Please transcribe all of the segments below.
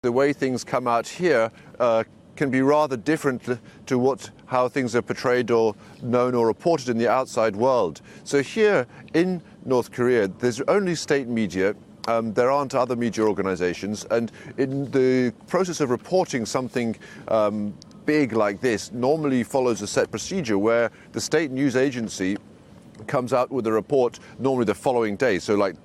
The way things come out here can be rather different to how things are portrayed or known or reported in the outside world. So here in North Korea, there's only state media. There aren't other media organizations, and in the process of reporting something big like this normally follows a set procedure where the state news agency comes out with a report normally the following day, so like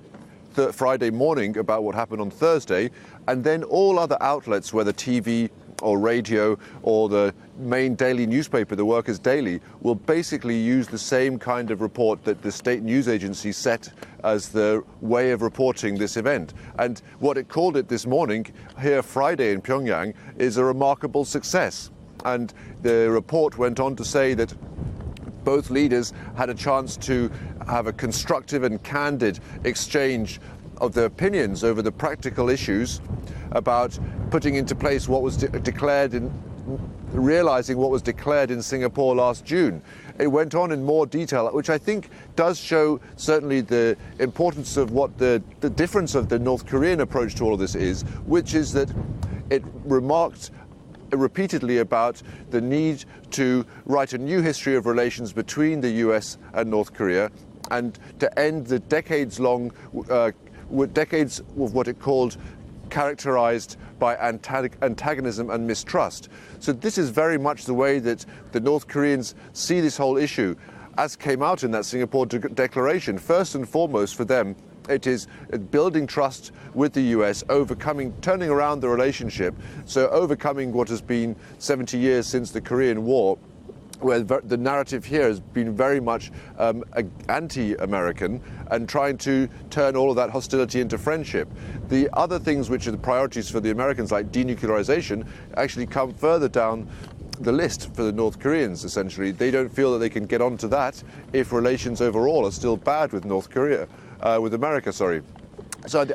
Friday morning about what happened on Thursday, and then all other outlets, whether TV or radio or the main daily newspaper, the Workers' Daily, will basically use the same kind of report that the state news agency set as the way of reporting this event. And what it called it this morning, here Friday in Pyongyang, is a remarkable success. And the report went on to say that both leaders had a chance to have a constructive and candid exchange of their opinions over the practical issues about putting into place what was realizing what was declared in Singapore last June. It went on in more detail, which I think does show certainly the importance of what the difference of the North Korean approach to all of this is, which is that it remarked repeatedly about the need to write a new history of relations between the US and North Korea and to end the decades of what it called characterized by antagonism and mistrust. So this is very much the way that the North Koreans see this whole issue, as came out in that Singapore declaration. First and foremost for them, it is building trust with the US, turning around the relationship, so overcoming what has been 70 years since the Korean War, where the narrative here has been very much anti-American and trying to turn all of that hostility into friendship. The other things which are the priorities for the Americans, like denuclearization, actually come further down the list for the North Koreans, essentially. They don't feel that they can get onto that if relations overall are still bad with America. So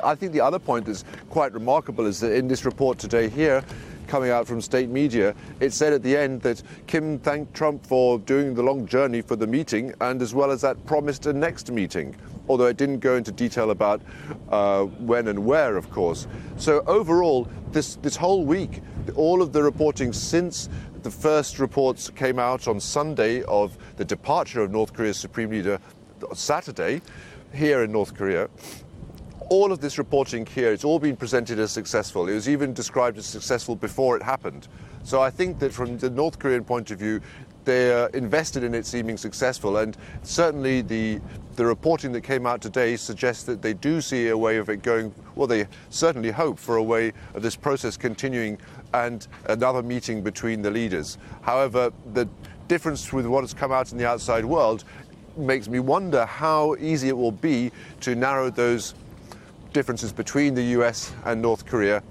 I think the other point that's quite remarkable is that in this report today here, coming out from state media, it said at the end that Kim thanked Trump for doing the long journey for the meeting, and as well as that promised a next meeting, although it didn't go into detail about when and where, of course. So overall, this whole week, all of the reporting since the first reports came out on Sunday of the departure of North Korea's Supreme Leader Saturday here in North Korea, all of this reporting here, it's all been presented as successful. It was even described as successful before it happened. So I think that from the North Korean point of view, they're invested in it seeming successful, and certainly the reporting that came out today suggests that they do see a way of it going, well, they certainly hope for a way of this process continuing and another meeting between the leaders. However, the difference with what has come out in the outside world makes me wonder how easy it will be to narrow those differences between the US and North Korea.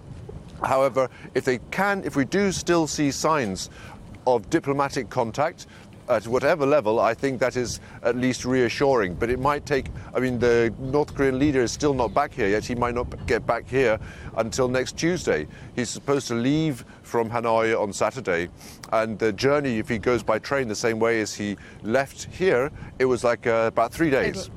However, if we do still see signs of diplomatic contact at whatever level, I think that is at least reassuring. But it might take, the North Korean leader is still not back here yet. He might not get back here until next Tuesday. He's supposed to leave from Hanoi on Saturday, and the journey, if he goes by train the same way as he left here, it was like about 3 days.